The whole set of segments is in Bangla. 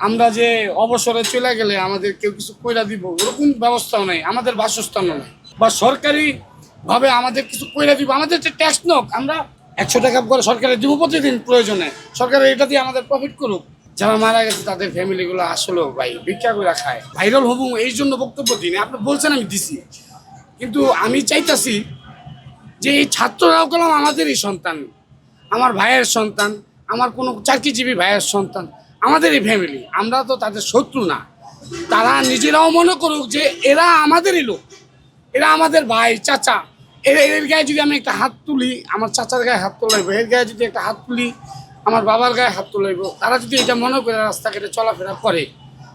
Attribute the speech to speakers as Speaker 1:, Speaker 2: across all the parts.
Speaker 1: আমরা যে অবসরে চলে গেলে আমাদের কেউ কিছু কইরা দিব ওরকম ব্যবস্থাও নাই, আমাদের বাসস্থানও নাই, বা সরকারি ভাবে আমাদের কিছু কইরা দিব। আমাদের যে ট্যাক্স নক, আমরা 100 টাকা করে সরকারের দিব প্রতিদিন প্রয়োজনে, সরকারের এটা দিয়ে আমাদের প্রফিট করুক। যারা মারা গেছে তাদের ফ্যামিলিগুলো আসলেও ভাই ভিক্ষা করে খায়। ভাইরাল হবো এই জন্য বক্তব্য দিন, আপনি বলছেন আমি দিছি, কিন্তু আমি চাইতাছি যে এই ছাত্ররাও গেলাম আমাদেরই সন্তান, আমার ভাইয়ের সন্তান, আমার কোনো চাকরিজীবী ভাইয়ের সন্তান, আমাদের এই ফ্যামিলি। আমরা তো তাদের শত্রু না। তারা নিজেরাও মনে করুক যে এরা আমাদেরই লোক, এরা আমাদের ভাই চাচা। এর গায়ে যদি আমি একটা হাত তুলি, আমার চাচার গায়ে হাত তোলাইব, এর গায়ে যদি একটা হাত তুলি, আমার বাবার গায়ে হাত তোলাইব। তারা যদি এটা মনে করে রাস্তাঘাটে চলাফেরা করে,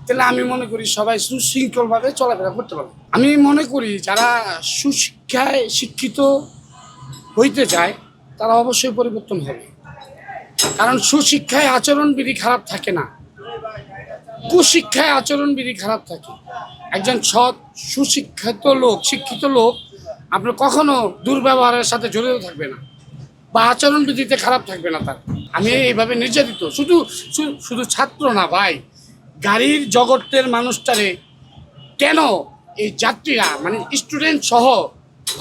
Speaker 1: তাহলে আমি মনে করি সবাই সুশৃঙ্খলভাবে চলাফেরা করতে পারবে। আমি মনে করি যারা সুশিক্ষায় শিক্ষিত হইতে চায় তারা অবশ্যই পরিবর্তন হবে, কারণ সুশিক্ষায় আচরণবিধি খারাপ থাকে না, কুশিক্ষায় আচরণবিধি খারাপ থাকে। একজন সৎ সুশিক্ষিত লোক, শিক্ষিত লোক আপনার কখনো দুর্ব্যবহারের সাথে জড়িত থাকবে না, বা আচরণবিধিতে খারাপ থাকবে না তার। আমি এইভাবে নির্যাতিত, শুধু শুধু ছাত্র না ভাই, গাড়ির জগতের মানুষটারে কেন এই যাত্রীরা মানে স্টুডেন্ট সহ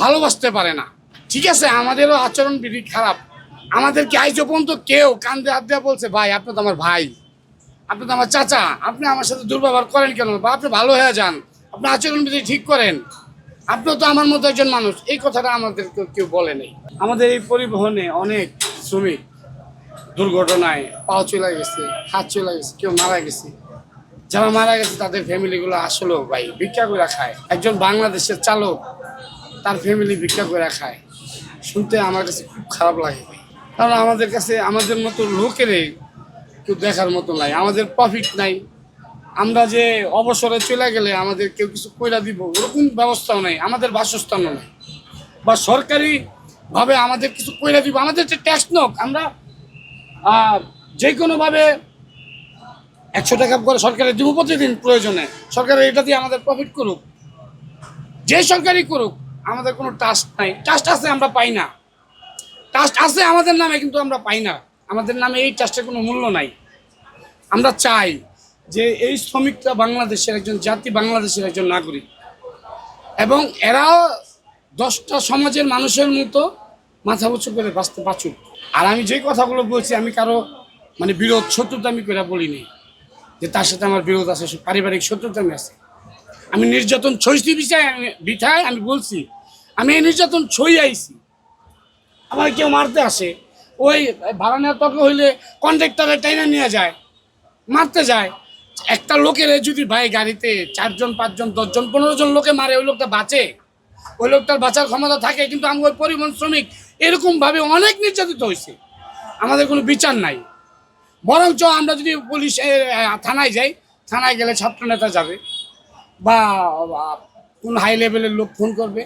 Speaker 1: ভালোবাসতে পারে না? ঠিক আছে, আমাদেরও আচরণবিধি খারাপ, আমাদেরকে আজ পর্যন্ত কেউ কান্দে হাত দেওয়া বলছে ভাই আপনি তো আমার ভাই, আপনি তো আমার চাচা, আপনি আমার সাথে দুর্ব্যবহার করেন কেন, বা আপনি ভালো হয়ে যান, আপনি আচরণবিধি ঠিক করেন, আপনিও তো আমার মতো একজন মানুষ, এই কথাটা আমাদের কেউ বলে নেই। আমাদের এই পরিবহনে অনেক শ্রমিক দুর্ঘটনায় পাও চলে গেছে, হাত চলে গেছে, কেউ মারা গেছে। যারা মারা গেছে তাদের ফ্যামিলিগুলো আসলেও ভাই ভিক্ষা করে খায়। একজন বাংলাদেশের চালক, তার ফ্যামিলি ভিক্ষা করে খায়, শুনতে আমার কাছে খুব খারাপ লাগে ভাই। কারণ আমাদের কাছে আমাদের মতো লোকেরই কেউ দেখার মতো নাই, আমাদের প্রফিট নাই। আমরা যে অবসরে চলে গেলে আমাদের কেউ কিছু কইরা দিব ওরকম ব্যবস্থাও নাই, আমাদের বাসস্থানও নাই, বা সরকারি ভাবে আমাদের কিছু কইরা দিব। আমাদের যে ট্যাক্স নক, আমরা যে কোনোভাবে 100 টাকা করে সরকারের দিব প্রতিদিন প্রয়োজনে, সরকারের এটা দিয়ে আমাদের প্রফিট করুক, যে সরকারই করুক, আমাদের কোনো ট্রাস্ট নাই। ট্রাস্ট আছে আমরা পাই না, ট্রাস্ট আছে আমাদের নামে কিন্তু আমরা পাই না, আমাদের নামে এই ট্রাস্টের কোনো মূল্য নাই। আমরা চাই যে এই শ্রমিকরা বাংলাদেশের একজন জাতি, বাংলাদেশের একজন নাগরিক, এবং এরাও 10টা সমাজের মানুষের মতো মাথা উঁচু করে বাঁচুক। আর আমি যে কথাগুলো বলছি, আমি কারো মানে বিরোধ শত্রুতা আমি করে বলিনি যে তার সাথে আমার বিরোধ আছে, পারিবারিক শত্রুতা আমি আছে। আমি নির্যাতন ছইছি বিঠায় আমি বলছি আমি এই নির্যাতন ছই আইছি। আমার কেউ মারতে আসে, ওই ভাড়া নেওয়ার তর্ক হইলে কন্ট্রাক্টরে টাইনা নিয়ে যায়, মারতে যায়। একটা লোকের যদি ভাই গাড়িতে 4 জন 5 জন 10 জন 15 জন লোকে মারে, ওই লোকটা বাঁচে, ওই লোকটার বাঁচার ক্ষমতা থাকে। কিন্তু আমি ওই পরিবহন শ্রমিক এরকমভাবে অনেক নির্যাতিত হয়েছে, আমাদের কোনো বিচার নাই। বরঞ্চ আমরা যদি পুলিশ থানায় যাই, থানায় গেলে ছাত্র নেতা যাবে বা কোন হাই লেভেলের লোক ফোন করবে,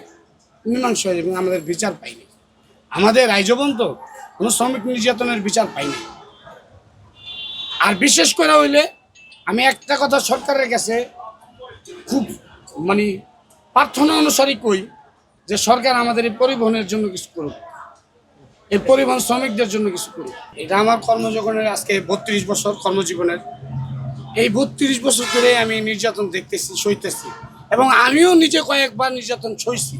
Speaker 1: মীমাংস হয়ে যাবে, আমাদের বিচার পাইনি। আমাদের আইজবন তো কোনো শ্রমিক নির্যাতনের বিচার পাইনি। আর বিশেষ করে হইলে আমি একটা কথা সরকারের কাছে খুব মানে প্রার্থনা অনুসারী কই যে সরকার আমাদের এই পরিবহনের জন্য কিছু করুক, এই পরিবহন শ্রমিকদের জন্য কিছু করুক। এটা আমার কর্মজীবনের আজকে 32 বছর কর্মজীবনের, এই 32 বছর ধরে আমি নির্যাতন দেখতেছি, সইতেছি, এবং আমিও নিজে কয়েকবার নির্যাতন সইছি।